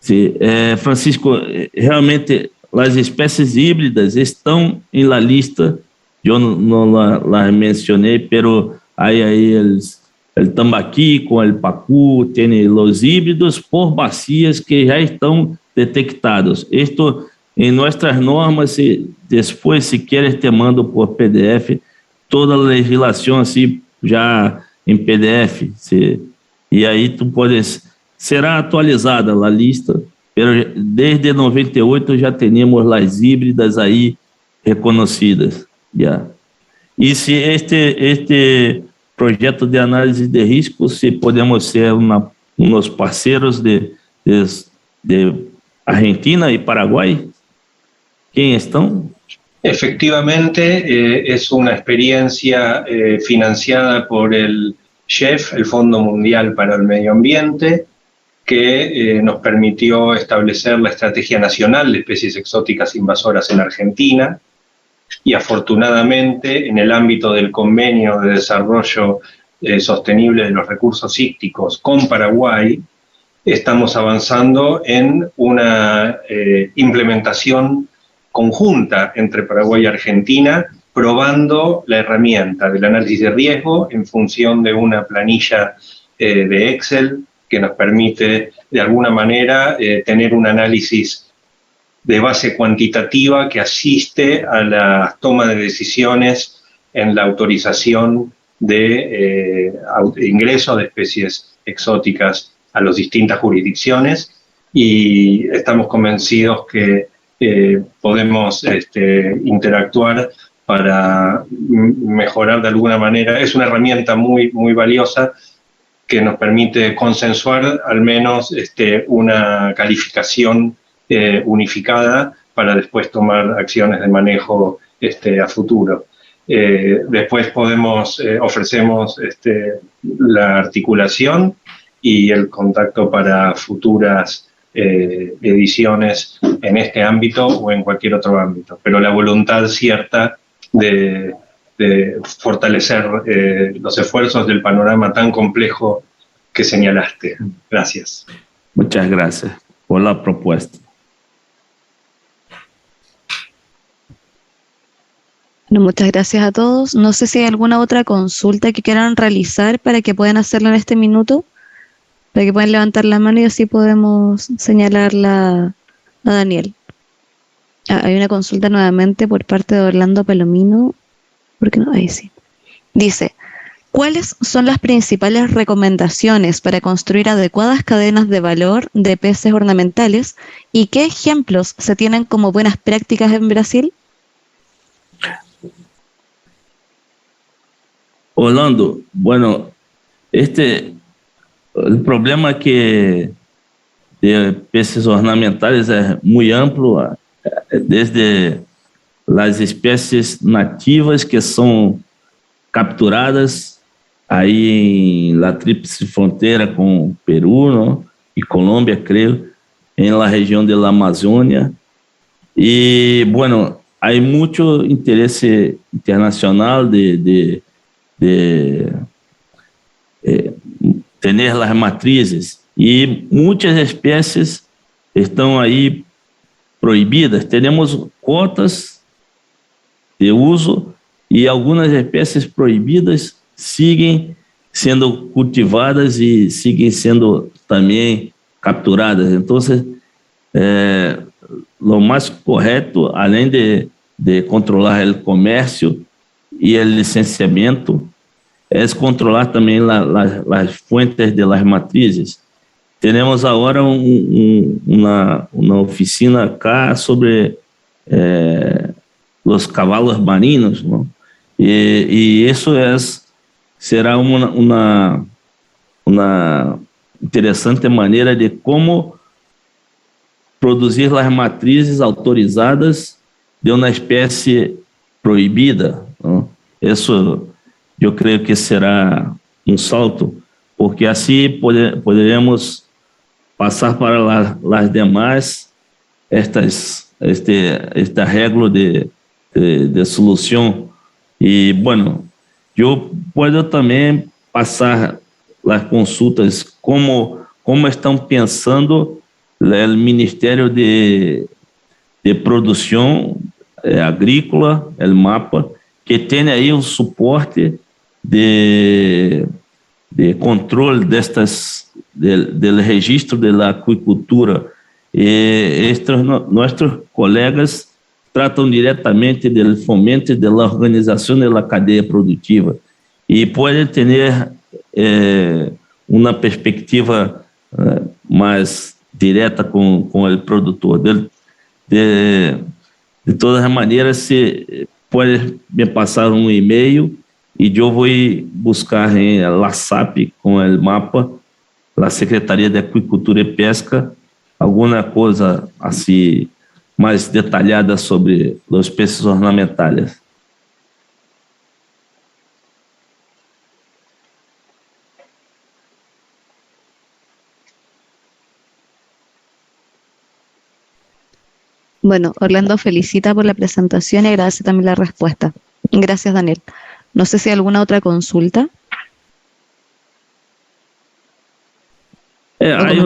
Sí, Francisco, realmente as espécies híbridas estão em la lista. Eu não la mencionei, pero hay ahí el tambaqui com el pacu, tem los híbridos por bacias que já estão detectados. Esto em nossas normas, depois, se queres, te mando por PDF toda a legislação assim, já em PDF. E aí tu podes, será atualizada a lista, pero desde 98 já temos as híbridas aí reconhecidas. Yeah. E se este projeto de análise de risco, se podemos ser unos parceiros de Argentina y Paraguay, ¿quién están? Efectivamente, es una experiencia financiada por el CHEF, el Fondo Mundial para el Medio Ambiente, que nos permitió establecer la Estrategia Nacional de Especies Exóticas Invasoras en Argentina. Y afortunadamente, en el ámbito del Convenio de Desarrollo Sostenible de los Recursos Hídricos con Paraguay, estamos avanzando en una implementación conjunta entre Paraguay y Argentina, probando la herramienta del análisis de riesgo en función de una planilla de Excel que nos permite, de alguna manera, tener un análisis de base cuantitativa que asiste a la toma de decisiones en la autorización de ingreso de especies exóticas a las distintas jurisdicciones, y estamos convencidos que podemos interactuar para mejorar de alguna manera. Es una herramienta muy, muy valiosa que nos permite consensuar al menos una calificación unificada para después tomar acciones de manejo a futuro. Después ofrecemos la articulación y el contacto para futuras ediciones en este ámbito o en cualquier otro ámbito, pero la voluntad cierta de fortalecer los esfuerzos del panorama tan complejo que señalaste. Gracias. Muchas gracias por la propuesta. Bueno, muchas gracias a todos. No sé si hay alguna otra consulta que quieran realizar para que puedan hacerlo en este minuto, para que puedan levantar la mano y así podemos señalarla a Daniel. Hay una consulta nuevamente por parte de Orlando Palomino. ¿Por qué no? Ahí sí. Dice, ¿cuáles son las principales recomendaciones para construir adecuadas cadenas de valor de peces ornamentales y qué ejemplos se tienen como buenas prácticas en Brasil? Orlando, bueno, el problema que de peces ornamentales es muy amplio, desde las especies nativas que son capturadas ahí en la tríplice frontera con Perú, ¿no? Y Colombia, creo, en la región de la Amazonia. Y bueno, hay mucho interés internacional de tener las matrices y muchas especies están ahí prohibidas. Tenemos cotas de uso y algunas especies prohibidas siguen siendo cultivadas y siguen siendo también capturadas. Entonces, lo más correcto, além de controlar el comercio y el licenciamiento, es controlar también las fuentes de las matrices. Tenemos ahora una oficina acá sobre los caballos marinos, ¿no? Y eso será una interesante manera de cómo producir las matrices autorizadas de una especie prohibida, ¿no? Eso yo creo que será un salto, porque así poderemos pasar para las demás este arreglo de solución. Y bueno, yo puedo también pasar las consultas, cómo están pensando el Ministerio de Producción Agrícola, el MAPA, que tiene ahí un soporte de controle del registro de la acuicultura. Nuestros colegas tratam diretamente do fomento da organização da cadeia produtiva e podem ter uma perspectiva mais direta com o produtor. De todas as maneiras, se pode me passar um e-mail e eu vou buscar em la SAP com o mapa, a Secretaria de Aquicultura e Pesca, alguma coisa assim mais detalhada sobre os peces ornamentales. Bueno, Orlando felicita por la presentación y agradece también la respuesta. Gracias, Daniel. No sé si hay alguna otra consulta. Hay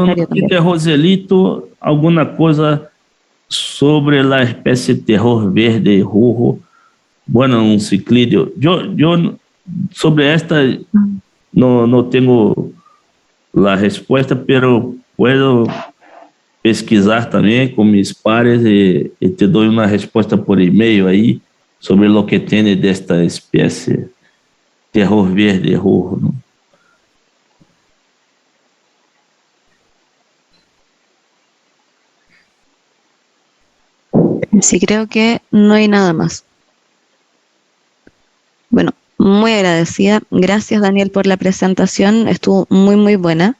de Roselito, alguna cosa sobre a espécie terror verde rojo, bueno, um ciclídeo. Eu sobre esta não tenho a resposta, pero puedo pesquisar também com meus pares e te dou uma resposta por e-mail aí sobre o que tem desta espécie terror verde rojo, ¿no? Sí, creo que no hay nada más. Bueno, muy agradecida. Gracias, Daniel, por la presentación. Estuvo muy, muy buena.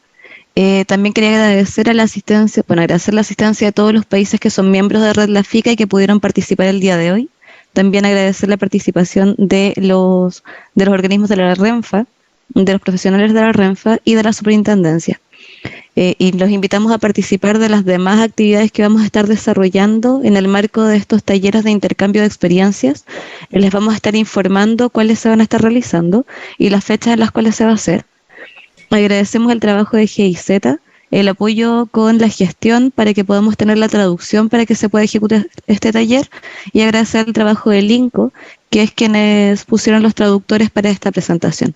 También quería agradecer a la asistencia, agradecer la asistencia de todos los países que son miembros de Red La Fica y que pudieron participar el día de hoy. También agradecer la participación de los organismos de la RENFA, de los profesionales de la RENFA y de la superintendencia. y los invitamos a participar de las demás actividades que vamos a estar desarrollando en el marco de estos talleres de intercambio de experiencias. Les vamos a estar informando cuáles se van a estar realizando y las fechas en las cuales se va a hacer. Agradecemos el trabajo de GIZ, el apoyo con la gestión para que podamos tener la traducción para que se pueda ejecutar este taller, y agradecer el trabajo del INCO, que es quienes pusieron los traductores para esta presentación.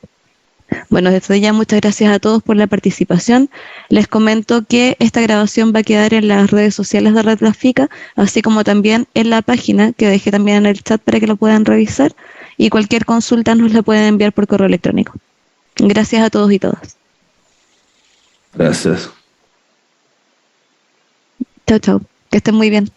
Bueno, desde ya muchas gracias a todos por la participación. Les comento que esta grabación va a quedar en las redes sociales de Red Grafica, así como también en la página que dejé también en el chat para que lo puedan revisar, y cualquier consulta nos la pueden enviar por correo electrónico. Gracias a todos y todas. Gracias. Chao, chao. Que estén muy bien.